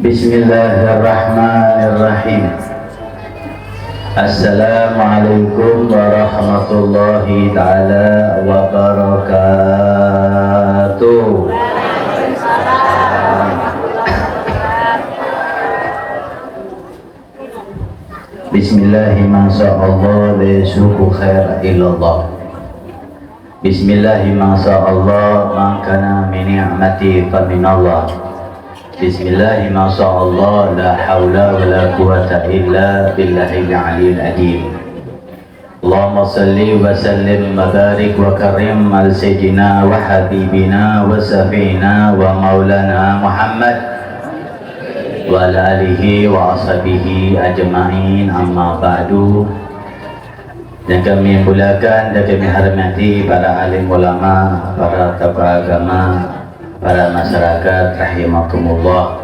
Bismillahirrahmanirrahim. Assalamualaikum warahmatullahi ta'ala wabarakatuh. Bismillahi masyaallah la yasuku khair illallah. Bismillahi masyaallah ma kana min ni'mati fa minallah. Bismillahi masyaallah la haula wa la quwata illa billahil aliyil azim. Allahumma salli wa sallim wa barik wa karim al sayyidina wa habibina wa safina wa maulana Muhammad wa ala alihi wa ashabihi ajma'in, amma ba'du. Dan kami muliakan dan kami hormati para alim ulama, para tokoh agama, para masyarakat rahimakumullah.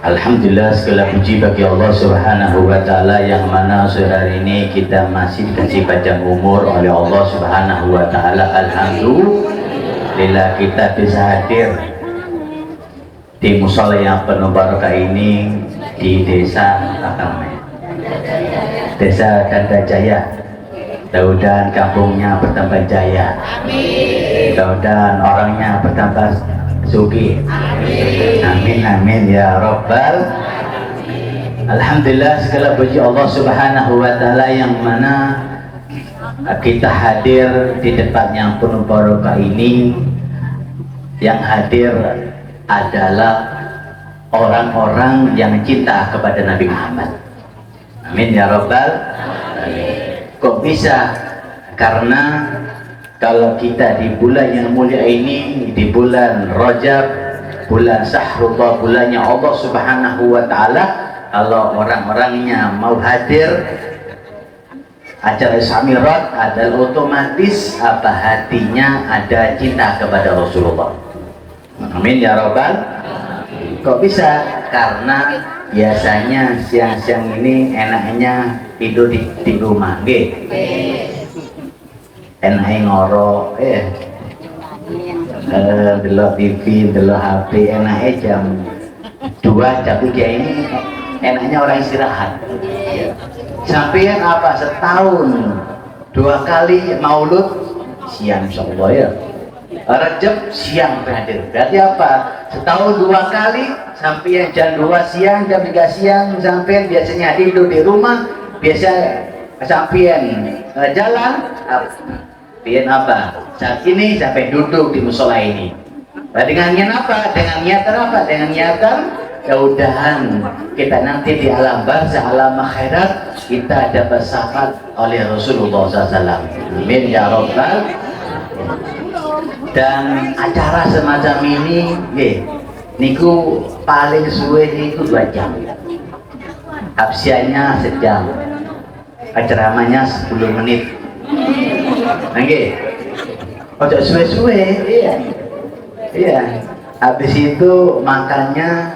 Alhamdulillah, segala puji bagi Allah Subhanahu wa taala yang mana sore hari ini kita masih dikasih panjang umur oleh Allah Subhanahu wa taala. Alhamdulillah kita bisa hadir di musala yang penuh barokah ini di desa Desa Gandajaya. Mudah-mudahan kampungnya bertambah jaya. Amin. Mudah-mudahan orangnya bertambah sugih. Amin. Amin amin ya rabbal alamin. Alhamdulillah, segala puji Allah Subhanahu wa taala yang mana kita hadir di tempat yang penuh barokah ini. Yang hadir adalah orang-orang yang cinta kepada Nabi Muhammad. Amin ya rabbal alamin. Kok bisa? Karena kalau kita di bulan yang mulia ini, di bulan Rajab, bulan Syahrullah, bulannya Allah Subhanahu wa taala, kalau orang-orangnya mau hadir acara Isra Mi'raj adalah otomatis apa hatinya ada cinta kepada Rasulullah. Amin ya rabbal. Kok bisa? Karena biasanya siang-siang ini enaknya tidur di rumah, enaknya ngorok, delok TV, delok HP, enaknya jam 2, jam 3 ini enaknya orang istirahat. Sampai apa setahun 2 kali maulud siang, insyaallah ya. Rajab siang hadir. Berarti apa? Setahun 2 kali, sampai jam 2 siang, jam 3 siang, sampai biasanya tidur di rumah, biasa sampai jalan, pian apa? Saat ini sampai duduk di musola ini. Dengan niat apa? Dengan niatan apa? Dengan niatan mudah-mudahan kita nanti di alam barzah, alam akhirat kita dapat syafaat oleh Rasulullah SAW. Amin ya rabbal. Dan acara semacam ini niku paling suwe niku 2 jam, absiannya sejam, ceramahnya 10 menit. Nggih, ojo suwe-suwe. Iya, habis itu makannya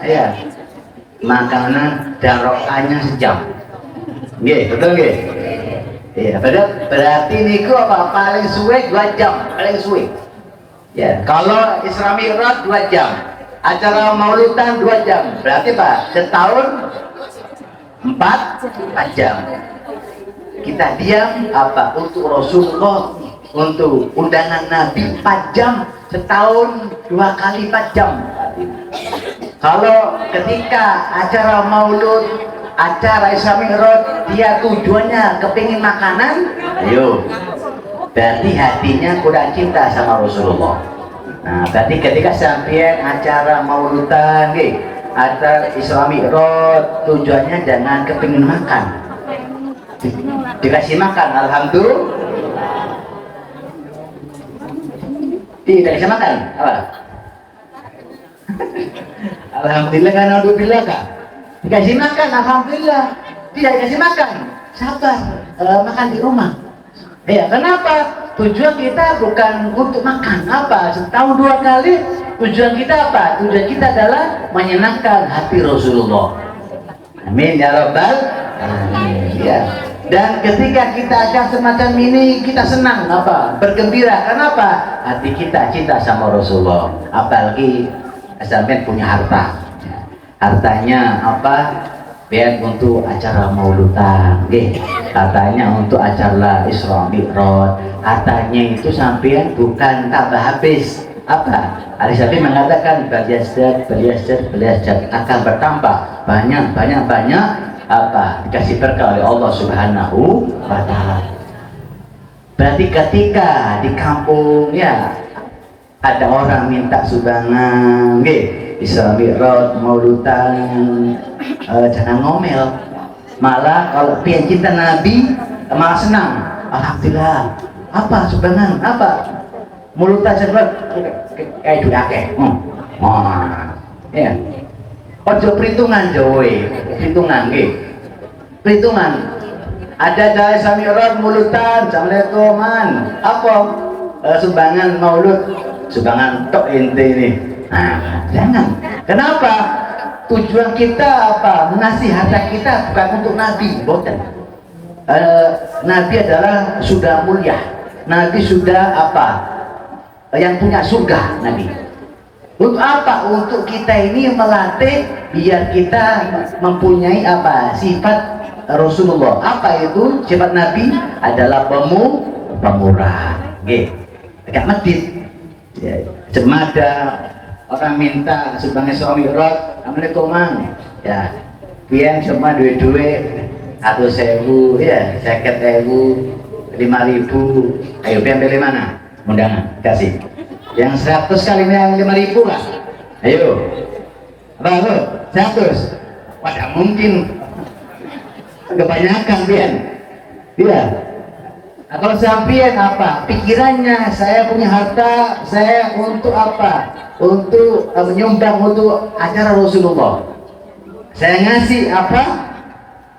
makanan dan rokannya sejam. Nggih, betul nggih? Iya, berarti niku apa paling suwe 2 jam, paling suwe. Ya, kalau Isra Mi'raj 2 jam, acara Maulidan 2 jam, berarti Pak, setahun 4 jam. Kita diam apa untuk Rasulullah, untuk undangan Nabi 4 jam, setahun 2 kali 4 jam. Kalau ketika acara Maulud, acara Isra Mi'raj, dia tujuannya kepingin makanan, ayo. Berarti hatinya kurang cinta sama Rasulullah. Nah, berarti ketika sampai acara mauludan, acara Isra Mi'raj, tujuannya jangan kepingin makan, dikasih makan, alhamdulillah. Tidak dikasih makan, apa? Alhamdulillah kan, alhamdulillah kan? Dikasih makan, alhamdulillah. Tidak dikasih makan, sabar, makan di rumah. Ya, kenapa? Tujuan kita bukan untuk makan, apa? Setahun 2 kali, tujuan kita apa? Tujuan kita adalah menyenangkan hati Rasulullah. Amin ya rabbal alamin. Ya. Dan ketika kita ada semacam ini, kita senang, apa? Bergembira. Kenapa? Hati kita cinta sama Rasulullah. Apalagi sampai punya harta. hartanya apa? Biar untuk acara mauludan, katanya untuk acara Isra Mi'raj, hartanya itu sampean bukan tambah habis. Apa? Ali Syafi'i mengatakan beliasjad akan bertambah banyak apa? Dikasih berkah oleh Allah Subhanahu wa Ta'ala. Berarti ketika di kampung ya ada orang minta sumbangan, Isra Mi'raj, mauludan, jangan ngomel. Malah kalau pian cinta Nabi malah senang. Alhamdulillah. Apa sumbangan? Apa? Mauludan sebab kayak duake. Ya. Ojo perhitungan jowe, perhitungan perhitungan. Ada dari Isra Mi'raj mauludan, assalamualaikum man. Apa? Sumbangan maulud, sumbangan tok ente ini. Nah, jangan. Kenapa? Tujuan kita apa? Mengasih harta kita bukan untuk Nabi, bukan. Nabi adalah sudah mulia. Nabi sudah apa? Yang punya surga, Nabi. Untuk apa? Untuk kita ini melatih biar kita mempunyai apa? Sifat Rasulullah. Apa itu? Sifat Nabi adalah pemurah. Agak medit. Ya, cemada. Orang minta sumbangan Isra Mi'raj, assalamualaikum mang. Ya, pian semua duit-duit 100.000, ya, 50.000, 5.000. Ayo pian pilih mana? Undangan, kasih. Yang 100 kali yang 5.000 lah. Ayo. Apa? 100. Pada mungkin kebanyakan pian. Iya. Nah, kalau sampean apa? Pikirannya saya punya harta, saya untuk apa? Untuk menyumbang untuk acara Rasulullah. Saya ngasih apa?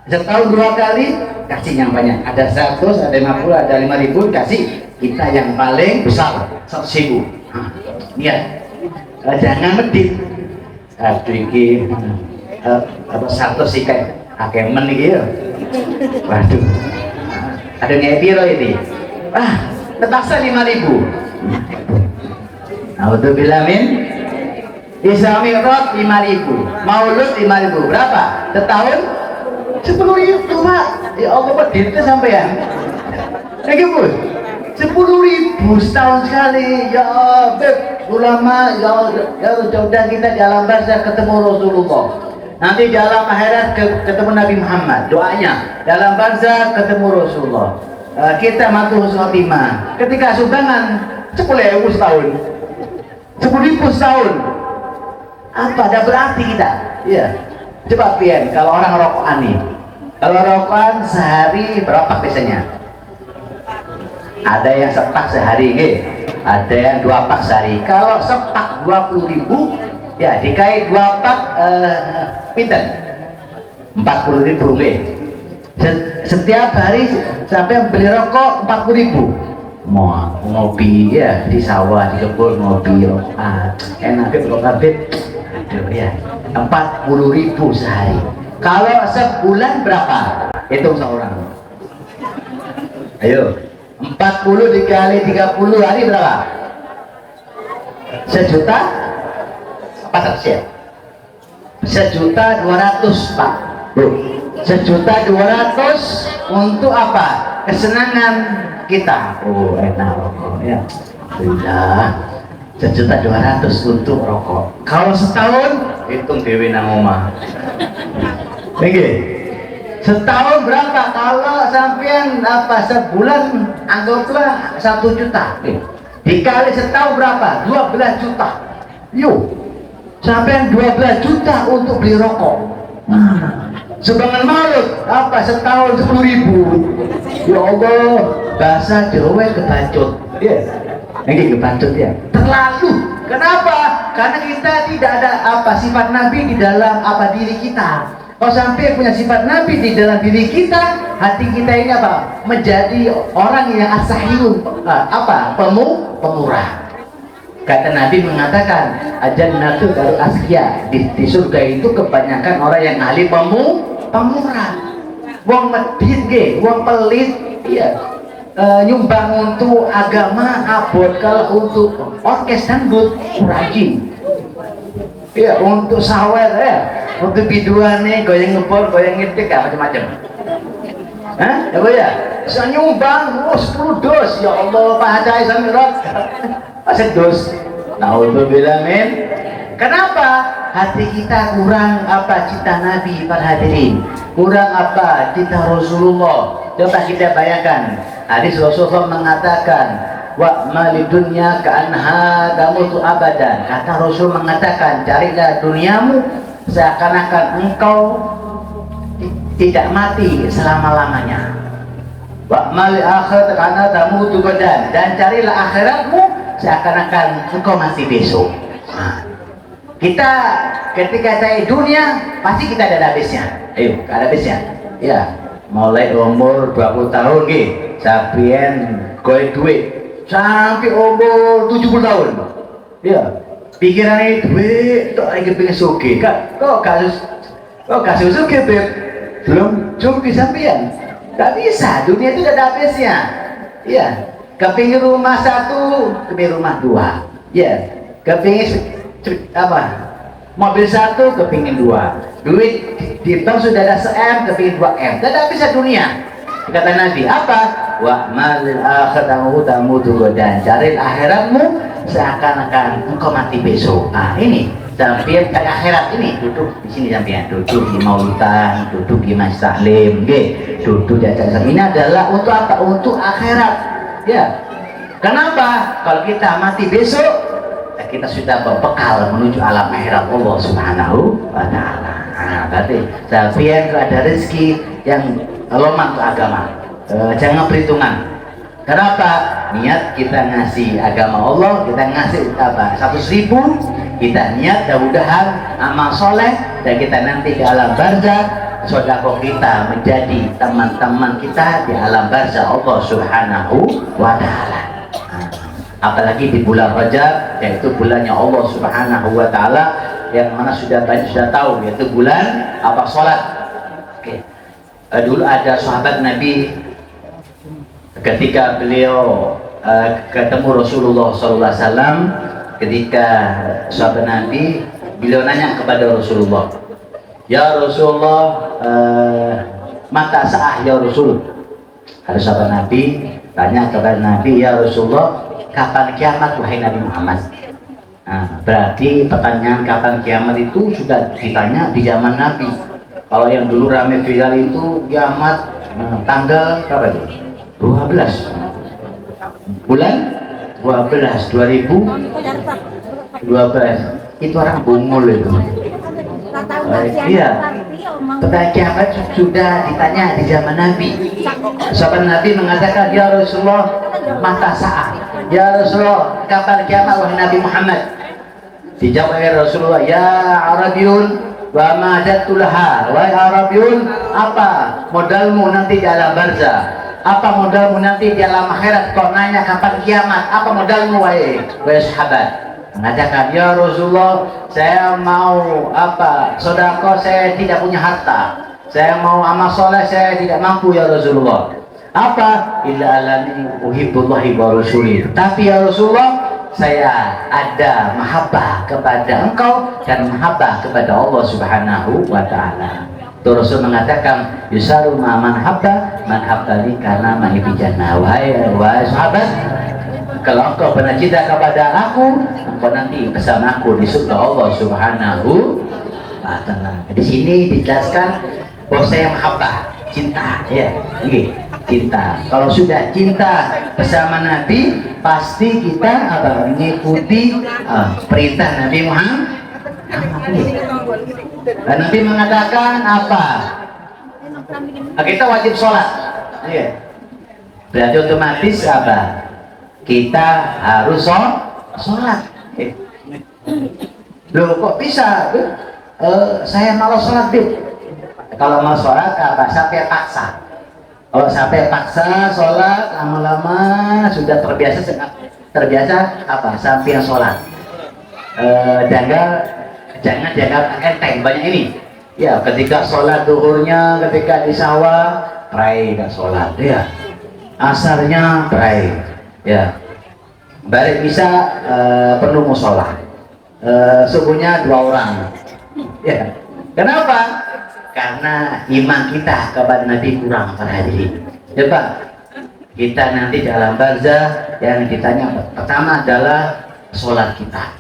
Setahun 2 kali, kasih yang banyak. Ada 100, ada 50, ada 5.000, kasih. Kita yang paling besar, 100.000. Iya. Jangan medit. Aduh iki apa 100 sih kayak akemen iki ya. Waduh. Ada ngepiro ini? Terpaksa 5.000. Alhamdulillah min. Isra Mi'raj 5.000. Maulud 5.000. Berapa? Setahun 10.000 Pak. Ya Allah, kok dintes sampean. Lagi Bos. 10.000 setahun sekali. Ya Beb, ulama ya sudah kita di alam barzakh ketemu Rasulullah. Nanti di alam akhirat ketemu Nabi Muhammad, doanya dalam barzakh ketemu Rasulullah. Kita matu husnul khotimah. Ketika sumbangan 10.000 setahun, 10.000 setahun, apa ada berarti kita? Iya. Coba pian kalau orang rokokan nih, kalau rokokan sehari berapa biasanya? Ada yang sepak sehari, ada yang 2 pak sehari. Kalau sepak 20.000, ya dikait 2 pak pinten 40.000. Setiap hari sampai beli rokok 40.000. Mau ngopi ya di sawah, di kebun ngopi enak kabeh. Aduh ya, 40.000 sehari. Kalau sebulan berapa? Hitung seorang. Ayo, 40 dikali 30 hari berapa? 1 juta? Apa saja? 1.200.000 Pak. 1.200.000 untuk apa? Kesenangan kita. Oh enak rokok ya. Alhamdulillah. 1.200.000 untuk rokok. Kalau setahun hitung dewi nang omah. Oke. Setahun berapa? Kalau sampean apa sebulan anggaplah 1 juta. Dikali setahun berapa? 12 juta. Yuk. Sampai 12 juta untuk beli rokok. Sumbangan maulud apa setahun 10.000. Ya Allah, bahasa Jawa kebacut. Ya. Ini kebacut ya. Terlalu. Kenapa? Karena kita tidak ada apa sifat Nabi di dalam apa diri kita. Kalau sampai punya sifat Nabi di dalam diri kita, hati kita ini apa? Menjadi orang yang asahiyun, apa? Pemurah. Kata Nabi mengatakan, ajannatu darul asqiya. Di surga itu kebanyakan orang yang ahli pemurah. Wong medit ge, wong pelit, iya. Nyumbang untuk agama abot, kalau untuk orkes dangdut rajin. Ya untuk sawer ya, untuk biduan nih, goyang ngepor, goyang ngetik, macam-macam. Hah? Ya, ya? Bisa nyumbang, 10 dos, ya Allah, Pak Hajai Samirot. Masa dos? Naudzubillah min. Kenapa? Hati kita kurang apa cinta Nabi, para hadirin. Kurang apa cinta Rasulullah. Coba kita bayangkan, hadis Rasulullah mengatakan, wa malidunya ka'anha tamutu abadan. Kata Rasul mengatakan, carilah duniamu seakan-akan engkau tidak mati selama-lamanya. Wa mali akhir ka'anha tamutu gadan. Dan carilah akhiratmu seakan-akan engkau masih besok. Nah, kita ketika cari dunia pasti kita ada habisnya. Ayo, ada habisnya. Ya, mulai umur 20 tahun sampean goe duit sampai umur 70 tahun. Ya, pikirannya duit tok lagi pengen sugih. Kok kasus sugih, Beb? Belum sugih sampean. Gak bisa, dunia itu ada habisnya. Ya, kepingin rumah 1, kepingin rumah 2. Ya, kepingin apa? Mobil 1, kepingin 2. Duit di bank sudah ada 1 M, kepingin 2 M. Tidak bisa dunia. Kata Nabi apa? Wa malil akhiramu tamutu dan cari akhiratmu seakan-akan engkau mati besok. Nah ini sampai cari akhirat ini, duduk di sini sampean, duduk di maulidan, duduk di Mas Taklim, duduk di acara ini adalah untuk apa? Untuk akhirat. Ya. Kenapa? Kalau kita mati besok, kita sudah berbekal menuju alam akhirat Allah Subhanahu wa Ta'ala. Nah, berarti sampean ada rezeki yang lomak ke agama. Jangan perhitungan. Kenapa? Niat kita ngasih agama Allah, kita ngasih apa? 100.000, kita niat mudah-mudahan amal soleh dan kita nanti di alam barzakh sedekah kita menjadi teman-teman kita di alam barzakh Allah Subhanahu wa Ta'ala. Apalagi di bulan Rajab, yaitu bulannya Allah Subhanahu wa Ta'ala, yang mana sudah banyak sudah tahu, yaitu bulan apa? Salat. Oke. Dulu ada sahabat Nabi ketika beliau ketemu Rasulullah SAW, ketika sahabat Nabi, beliau nanya kepada Rasulullah, ya Rasulullah, mata sa'ah ya Rasul. Ada sahabat Nabi tanya kepada Nabi, ya Rasulullah, kapan kiamat wahai Nabi Muhammad? Nah, berarti pertanyaan kapan kiamat itu sudah ditanya di zaman Nabi. Kalau yang dulu rame viral itu kiamat tanggal berapa itu? 12 bulan 12 2012 itu orang bungul itu. Iya, pertanyaan kiamat sudah ditanya di zaman Nabi. Sahabat Nabi mengatakan, ya Rasulullah, mata saat. Ya Rasulullah, kapan kiamat wahai Nabi Muhammad? Dijawab oleh Rasulullah, ya Arabiyun wa ma jatulaha. Wahai Arabiyun, apa modalmu nanti di alam barzakh? Apa modalmu nanti di alam akhirat? Kau nanya kapan kiamat, apa modalmu wahai sahabat? Mengatakan, ya Rasulullah, saya mau apa? Sedekah, saya tidak punya harta. Saya mau amal soleh, saya tidak mampu ya Rasulullah. Apa? Illa alani uhibbullahi wa rasulih. Tapi ya Rasulullah, saya ada mahabbah kepada engkau dan mahabbah kepada Allah Subhanahu wa Ta'ala. Rasul mengatakan, yusaru man habbani karena ma'ibi jannah. Wahai sahabat, kalau engkau pernah cinta kepada aku, engkau nanti bersama aku di surga Allah Subhanahu wa Ta'ala. Di sini dijelaskan bahwa saya mahabbah, cinta, ya, cinta. Kalau sudah cinta bersama Nabi, pasti kita apa? Mengikuti perintah Nabi Muhammad. Dan Nabi mengatakan apa? Kita wajib sholat. Ya. Berarti otomatis apa? Kita harus sholat. Loh kok bisa? Saya malas sholat, Bib. Kalau mau sholat apa? Sampai paksa. Kalau sampai paksa sholat, lama-lama sudah terbiasa apa? Sampai sholat. Jangan dianggap enteng banyak ini. Ya, ketika sholat duhurnya, ketika di sawah, pray dan sholat. Ya, asarnya pray. Ya, balik bisa perlu musola. subuhnya 2 orang. Ya. Kenapa? Karena iman kita kepada Nabi kurang, para hadirin. Coba kita nanti dalam barzah yang ditanya pertama adalah sholat kita.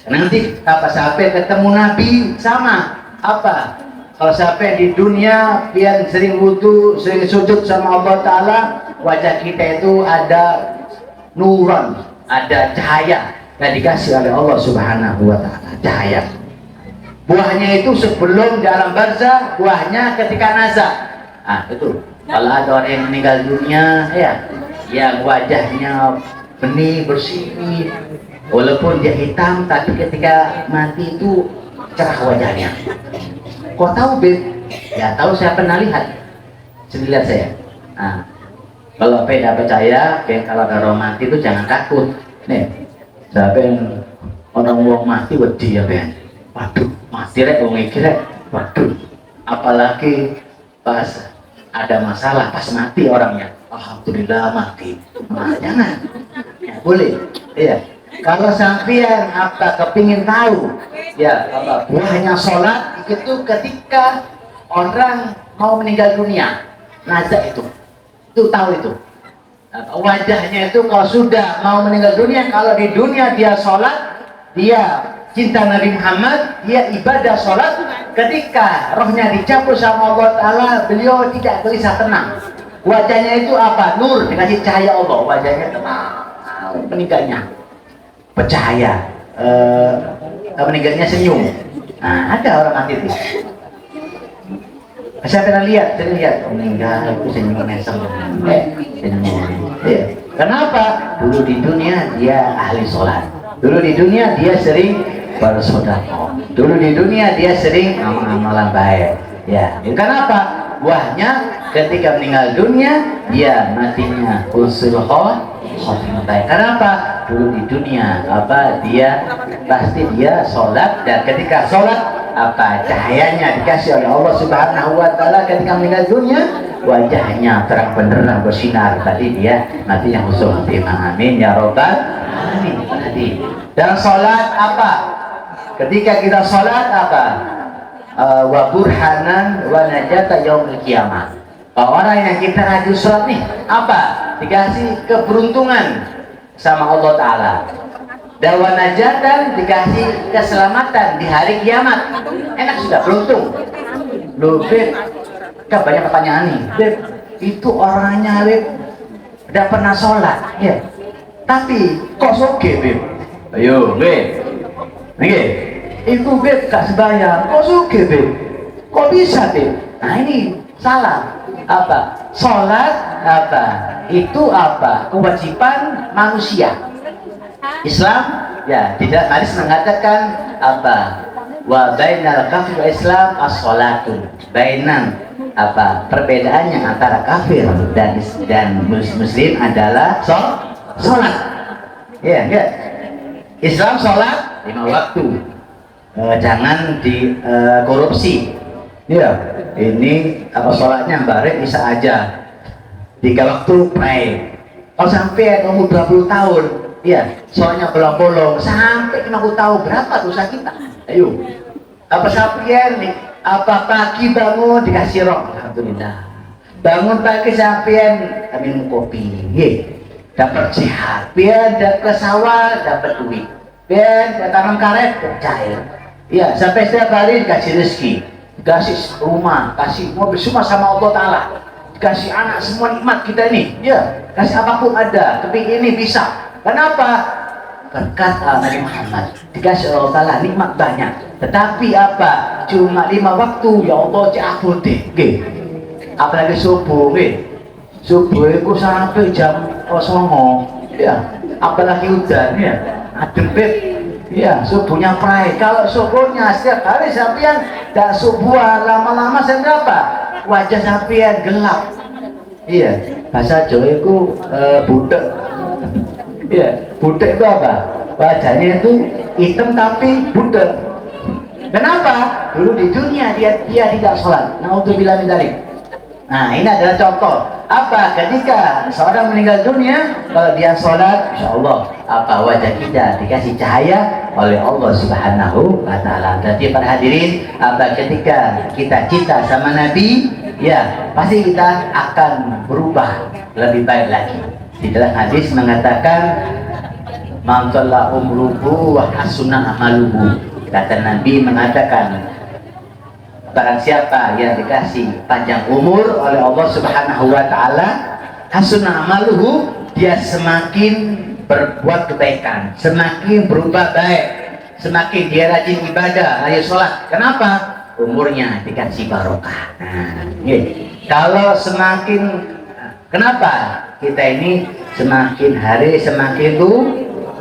Nanti apa sampai ketemu Nabi sama apa? Kalau sampai di dunia pian sering wudu, sering sujud sama Allah Ta'ala, wajah kita itu ada nuran, ada cahaya yang dikasih oleh Allah Subhanahu wa Ta'ala, cahaya. Buahnya itu sebelum di alam barzah, buahnya ketika nazar. Ah, itu. Kalau ada orang yang meninggal dunia, ya, yang wajahnya benih, bersih, walaupun dia hitam, tapi ketika mati itu cerah wajahnya. Kok tahu, Beb? Ya tahu, saya pernah lihat. Sini lihat saya. Nah, kalau tidak percaya, kalau ada orang mati itu jangan takut. Nih, saya orang mati wedi ya, Ben. Waduh, mati rek, wong iki rek. Waduh, apalagi pas ada masalah, pas mati orangnya. Alhamdulillah mati. Nah, jangan. Ya, boleh. Iya. Kalau sampean apa kepingin tahu, ya apa buahnya sholat itu ketika orang mau meninggal dunia, nazar itu tahu itu. Wajahnya itu kalau sudah mau meninggal dunia, kalau di dunia dia sholat, dia cinta Nabi Muhammad, dia ibadah sholat, ketika rohnya dicabut sama Allah Ta'ala, beliau tidak gelisah, tenang. Wajahnya itu apa? Nur, dikasih cahaya Allah, wajahnya tenang, meninggalnya bercahaya, meninggalnya senyum. Nah, ada orang mati itu. Saya pernah lihat, meninggal itu senyum mesem, senyum. Ya. Kenapa? Dulu di dunia dia ahli sholat, dulu di dunia dia sering bersedekah, dulu di dunia dia sering amalan baik. Ya, kenapa? Buahnya ketika meninggal dunia dia matinya husnul khotimah. Kenapa? Dulu di dunia apa dia pasti dia sholat, dan ketika sholat apa cahayanya dikasih oleh Allah Subhanahu wa Ta'ala, ketika meninggal dunia wajahnya terang benderang bersinar, tadi dia matinya husnul khotimah. Amin ya robbal alamin. Dan sholat apa? Ketika kita sholat apa? Wa burhanan wa najata yaumil qiyamah. Orang yang kita rajin sholat nih apa? Dikasih keberuntungan sama Allah Ta'ala. Dan wa najatan dikasih keselamatan di hari kiamat. Enak sudah, beruntung. Loh Beb, kan banyak pertanyaan nih. Beb, itu orangnya Beb udah pernah sholat ya, tapi kok soge Beb? Ayo Beb, nih itu Beb gak sebayang, kok suge Beb? Kok bisa Beb? Nah ini salah. Apa? Sholat apa? Itu apa? Kewajiban manusia. Islam ya tidak hadis mengatakan apa? Wa bainal kafir wa Islam as-sholatu. Bainan apa? Perbedaannya antara kafir dan muslim adalah sholat. Ya, ya. Islam sholat 5 waktu. Jangan dikorupsi. Ya, ini apa sholatnya bareng bisa aja 3 waktu pray. Kalau sampai umur 20 tahun, ya sholatnya bolong-bolong sampai 50 tahun, berapa dosa kita? Ayo, apa sampai nih? Apa pagi bangun dikasih roh? Alhamdulillah. Bangun pagi sampai minum kopi, dapat sehat. Biar ke sawah dapat duit. Biar ke tanam karet cair. Ya, sampai setiap hari dikasih rezeki, dikasih rumah, kasih mobil semua sama Allah Ta'ala, dikasih anak, semua nikmat kita ini, ya, kasih apapun ada, tapi ini bisa. Kenapa? Berkat Nabi Muhammad, dikasih Allah Ta'ala nikmat banyak, tetapi apa? Cuma 5 waktu, ya Allah cabut deh, apalagi subuh, subuh itu sampai jam 09, ya, apalagi udan, ya, adem Beb. Ya, subuhnya pray. Kalau subuhnya setiap hari sampean dan subuh lama-lama saya berapa? Wajah sampean gelap. Iya, bahasa Jawa itu budek. Iya, budek itu apa? Wajahnya itu hitam tapi budek. Kenapa? Dulu di dunia dia tidak sholat. Naudzubillah min dzalik. Nah, ini adalah contoh. Apa? Ketika seorang meninggal dunia, kalau dia sholat, insya Allah, apa wajah kita dikasih cahaya oleh Allah Subhanahu wa Ta'ala. Jadi para hadirin, apa ketika kita cinta sama Nabi, ya pasti kita akan berubah lebih baik lagi. Di dalam hadis mengatakan, "Man shalla umruhu wa hasuna amaluhu." Kata Nabi mengatakan, barang siapa yang dikasih panjang umur oleh Allah Subhanahu wa Ta'ala, hasunah amaluhu, dia semakin berbuat kebaikan, semakin berubah baik, semakin dia rajin ibadah, rajin sholat. Kenapa? Umurnya dikasih barokah. Nah, kalau semakin, kenapa kita ini semakin hari semakin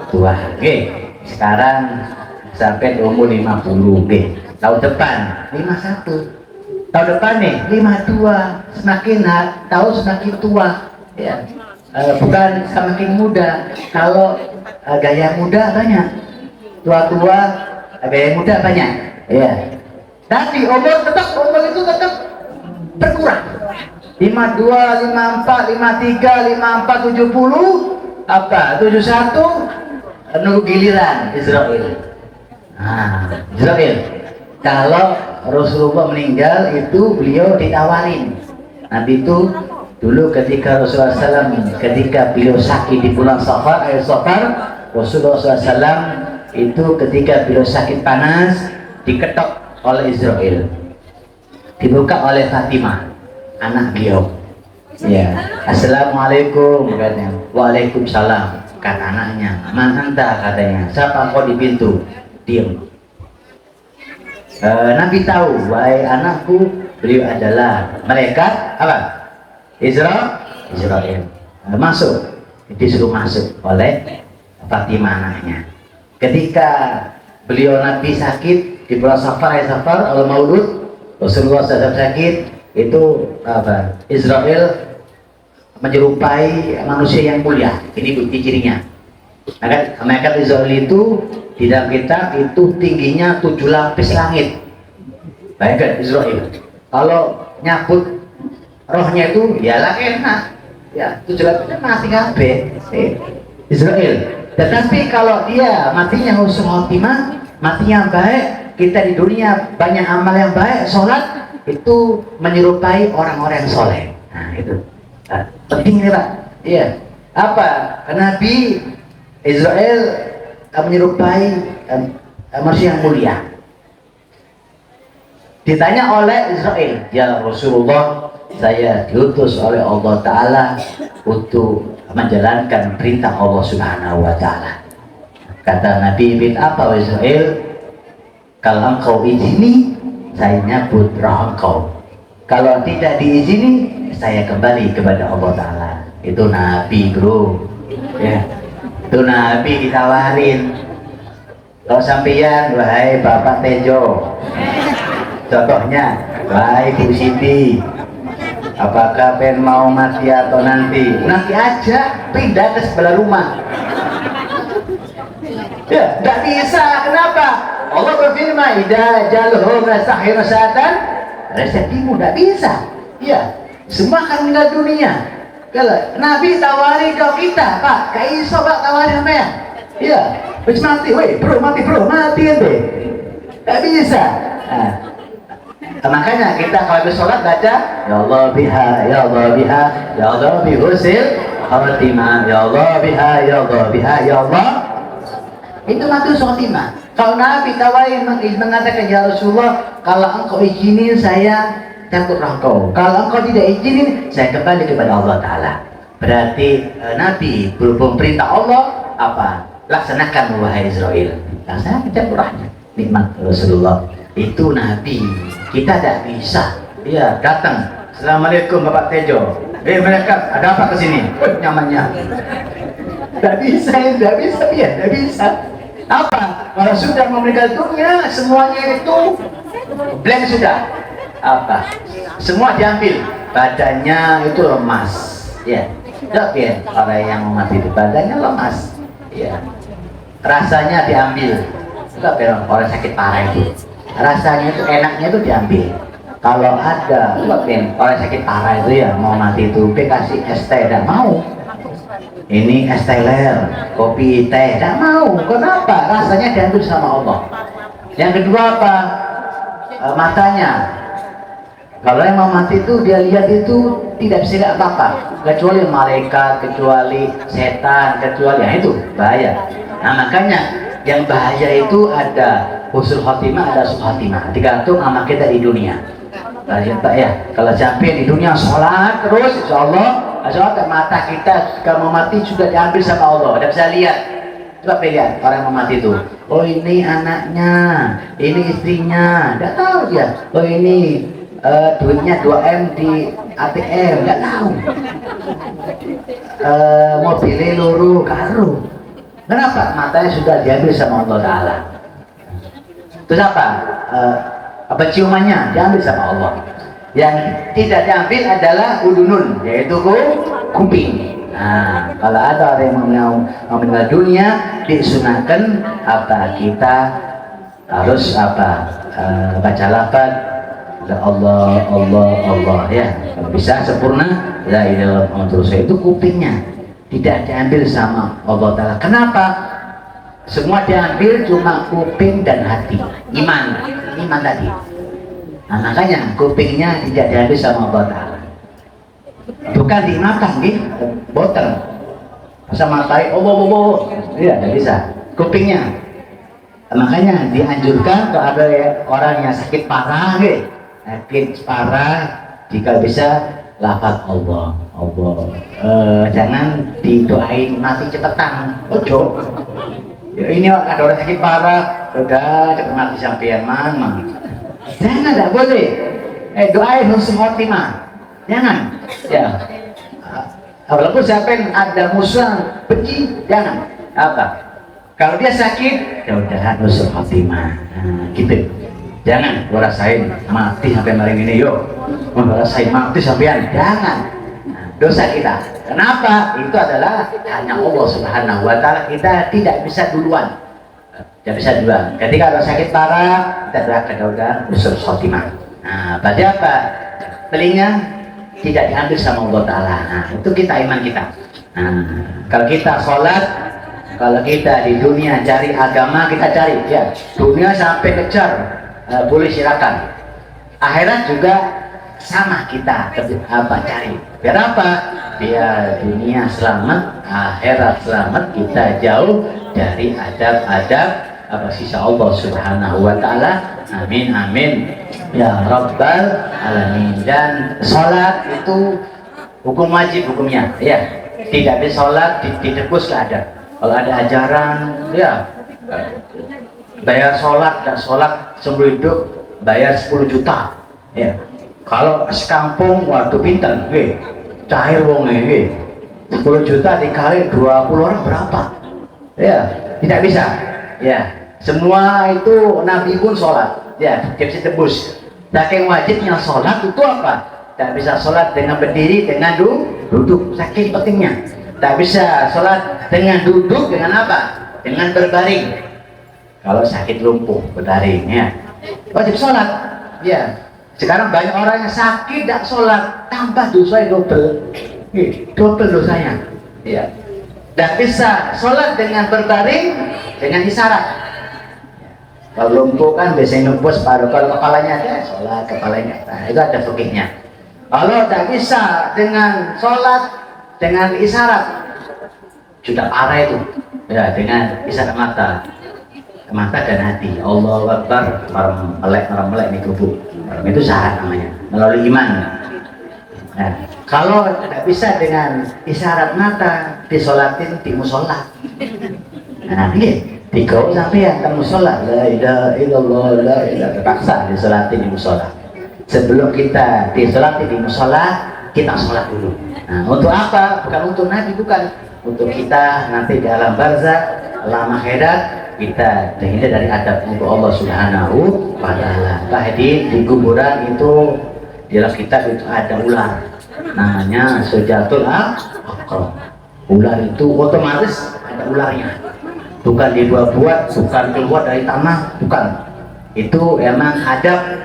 tua? Sekarang sampai umur 50. Tahun depan 51, tahun depan nih 52, semakin tahun semakin tua, ya. Bukan semakin muda. Kalau gaya muda banyak, tua gaya muda banyak, ya. Tapi umur itu tetap berkurang. 52, 54, 53, 54, 70, apa 71, nunggu giliran Israel. Nah, Israel. Kalau Rasulullah meninggal itu beliau ditawarin. Nabi itu dulu ketika Rasulullah SAW, ketika beliau sakit di bulan Safar, Rasulullah SAW itu ketika beliau sakit panas diketok oleh Israel, dibuka oleh Fatimah, anak beliau. Ya, Assalamualaikum katanya. Waalaikumsalam kata anaknya. Man anta katanya. Siapa kau di pintu? Diam. Nabi tahu, wahai anakku, beliau adalah malaikat apa? Israel. Masuk, disuruh masuk oleh Fatimah anaknya. Ketika beliau Nabi sakit di bulan Safar al-Maulud, Rasulullah SAW sakit, itu apa? Israel menyerupai manusia yang mulia. Ini bukti cirinya. Malaikat Israel itu di dalam kitab itu tingginya 7 lapis langit. Malaikat Israel kalau nyabut rohnya itu ya lah enak, ya 7 lapisnya mati kabeh Israel. Tetapi kalau dia matinya husnul khotimah, matinya baik, kita di dunia banyak amal yang baik, sholat, itu menyerupai orang-orang yang soleh. Nah itu penting nih Pak. Iya. Apa? Nabi Israel menyerupai manusia yang mulia. Ditanya oleh Israel, ya Rasulullah, saya diutus oleh Allah Ta'ala untuk menjalankan perintah Allah Subhanahu wa Ta'ala. Kata Nabi bin apa Israel, kalau engkau izini, saya nyabut roh engkau. Kalau tidak diizini, saya kembali kepada Allah Ta'ala. Itu Nabi bro, ya. Itu Nabi ditawarin. Kalau sampeyan, wahai Bapak Tejo, contohnya, wahai Bu Siti, apakah pengen mau mati atau nanti? Nanti aja, pindah ke sebelah rumah. Ya, tidak bisa. Kenapa? Allah berfirman, "Idza jalhum rasahir satan", rezekimu tidak bisa. Ya, semua akan meninggal dunia. Kalau Nabi tawari ke kita, Pak, kayak iso Pak tawari sama ya? Iya, wis mati, weh, bro, mati ente. Tidak bisa. Makanya kita kalau habis sholat baca, ya Allah biha, ya Allah biha, ya Allah bihusil khotimah, ya Allah biha, ya Allah biha, ya Allah. Itu mati khotimah. Kalau Nabi tawari mengatakan, ya Rasulullah, kalau engkau izinin saya takut engkau, kalau engkau tidak izinin saya kembali kepada Allah Ta'ala. Berarti Nabi berhubung perintah Allah, apa? Laksanakan wahai Israel, laksanakan campurahnya. Nikmat Rasulullah itu Nabi. Kita tidak bisa. Iya, datang, Assalamualaikum Bapak Tejo, mereka ada apa kesini? Nyamannya tidak bisa, tidak bisa, ya tidak bisa. Apa? Kalau sudah meninggal dunia, semuanya itu blank sudah. Apa? Semua diambil, badannya itu lemas, ya. Ya, orang yang mati itu badannya lemas, ya. Rasanya diambil, orang sakit parah itu, rasanya itu enaknya itu diambil. Kalau ada orang sakit parah itu ya mau mati itu, dia kasih es teh, tidak mau. Ini es teler, kopi teh, tidak mau. Kenapa? Rasanya diambil sama Allah. Yang kedua apa? Matanya. Kalau yang mau mati itu dia lihat itu tidak bisa lihat apa-apa, kecuali malaikat, kecuali setan, kecuali itu bahaya. Nah makanya yang bahaya itu ada husnul khotimah, ada su'ul khotimah, tergantung amal kita di dunia. Ya, kalau sampai di dunia sholat terus, insya Allah sholat, mata kita kalau mau mati sudah diambil sama Allah, tidak bisa lihat. Coba lihat orang yang mau mati itu, oh ini anaknya, ini istrinya, tidak tahu dia. Oh ini duitnya 2M di ATM, nggak tahu. Mobilnya luru karu. Kenapa? Matanya sudah diambil sama Allah Ta'ala. Terus apa? Ciumannya diambil sama Allah. Yang tidak diambil adalah udunun, yaitu kuping. Nah, kalau ada orang yang mau meninggal dunia, disunahkan apa? Kita harus baca lafaz Allah, Allah, Allah, ya. Kalau bisa sempurna, la ilaha illallah. Itu kupingnya tidak diambil sama Allah Ta'ala. Kenapa? Semua diambil, cuma kuping dan hati, iman tadi. Nah, makanya kupingnya tidak diambil sama Allah Ta'ala. Bukan dimakan, botol. Masa matai, Allah, ya, tidak bisa. Kupingnya. Makanya dianjurkan kalau ada orang yang sakit parah, jika bisa lafaz Allah, jangan didoain mati cepetan, ojo. Ya, ini ada orang sakit parah, udah cepet mati sampean mana? Jangan, tidak boleh. Doain husnul khotimah, jangan. Ya, walaupun sampean ada musuh benci, jangan. Apa? Kalau dia sakit, ya udah husnul khotimah, gitu. Jangan gua rasain mati sampai malam ini, yuk. Gua rasain mati sampean, jangan. Dosa kita. Kenapa? Itu adalah hanya Allah Subhanahu wa Ta'ala. Kita tidak bisa duluan. Tidak bisa duluan. Ketika ada sakit parah, kita doakan udah husnul khotimah. Nah, berarti apa? Telinga tidak diambil sama Allah Ta'ala. Nah, itu kita iman kita. Nah, kalau kita sholat, kalau kita di dunia cari agama, kita cari ya. Dunia sampai kejar. Boleh silakan. Akhirat juga sama kita cari. Biar apa? Biar dunia selamat, akhirat selamat, kita jauh dari adab-adab sisa Allah Subhanahu wa Ta'ala. Amin amin ya rabbal alamin. Dan sholat itu hukum wajib hukumnya, ya. Tidak bisa sholat ditebus nggak ada. Kalau ada ajaran, ya bayar sholat dan sholat seumur hidup bayar 10 juta, ya. Kalau sekampung waktu pinter, cair wong 10 juta dikali 20 orang berapa? Ya, tidak bisa. Ya, semua itu Nabi pun sholat, ya, tidak bisa tebus. Saking wajibnya sholat itu apa? Tidak bisa sholat dengan berdiri, dengan duduk, saking pentingnya. Tidak bisa sholat dengan duduk, dengan apa? Dengan berbaring. Kalau sakit lumpuh berbaring, ya, wajib sholat, ya. Sekarang banyak orang yang sakit tidak sholat, tambah dosanya double dosanya, ya. Dan bisa sholat dengan berbaring, dengan isyarat. Kalau lumpuh kan biasanya lumpuh separuh, kalau kepalanya ada sholat, kepalanya, nah, itu ada fikihnya. Kalau tidak bisa dengan sholat dengan isyarat, sudah parah itu, ya, dengan isyarat mata dan hati. Allahu Akbar, orang melek di kubur. Itu syarat namanya, melalui iman. Nah, kalau tidak bisa dengan isyarat mata, disolatin di musola. Nah, ini dikau sampai yang ke musola, la ilaha illallah, la ilaha, terpaksa disolatin di musola. Sebelum kita disolatin di musola, kita sholat dulu. Nah, untuk apa? Bukan untuk Nabi, bukan. Untuk kita nanti di alam barzakh, alam akhirat, kita terhindar dari adab untuk Allah Subhanahu wa Ta'ala. Tadi di kuburan itu di dalam kitab itu ada ular, namanya Sujatul Aqrab. Ular itu otomatis ada ularnya, bukan dibuat-buat, bukan keluar dari tanah, bukan. Itu emang adab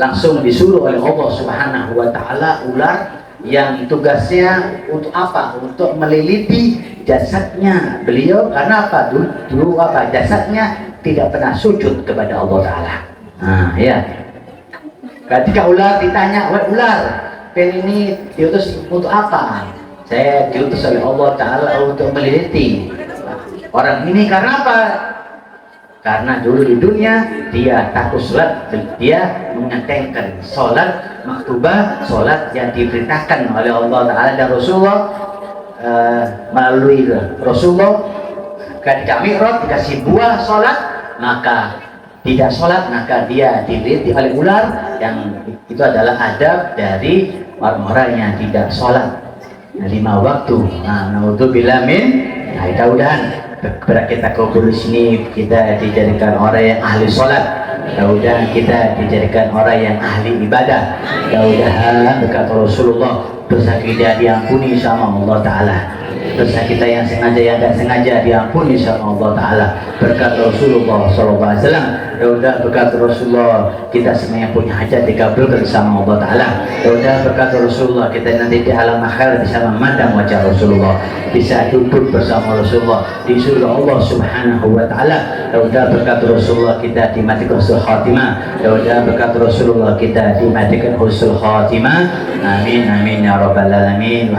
langsung disuruh oleh Allah Subhanahu wa taala ular yang tugasnya untuk apa? Untuk meliliti jasadnya beliau, karena apa? Dulu apa? Jasadnya tidak pernah sujud kepada Allah taala. Nah, ya. Ketika ular ditanya, "Wahai ular, pen ini diutus untuk apa?" "Saya diutus oleh Allah taala untuk meliliti orang ini." Karena apa? Karena dulu di dunia dia takut sholat, dia mengentengkan sholat maktubah, sholat yang diperintahkan oleh Allah Ta'ala dan Rasulullah, melalui Rasulullah. Ketika Mi'raj dikasih buah sholat, maka tidak sholat, maka dia diliti oleh ular, yang itu adalah adab dari orang-orang yang tidak sholat 5 waktu. Nah, naudzubillah min, nah, mudah-mudahan kepada kita kumpul di sini kita dijadikan orang yang ahli sholat, mudah-mudahan kita dijadikan orang yang ahli ibadah, mudah-mudahan berkat Rasulullah dosa kita diampuni sama Allah Ta'ala, dosa kita yang sengaja yang tidak sengaja diampuni sama Allah Ta'ala berkat Rasulullah SAW. Mudah-mudahan berkat Rasulullah kita semua yang punya hajat dikabulkan sama Allah Ta'ala. Mudah-mudahan berkat Rasulullah kita nanti di alam akhir bisa memandang wajah Rasulullah, bisa duduk bersama Rasulullah di surga Allah Subhanahu wa Ta'ala. Mudah-mudahan berkat Rasulullah kita dimatikan husnul khatimah. Mudah-mudahan berkat Rasulullah kita dimatikan husnul khatimah. Amin amin ya rabbal alamin.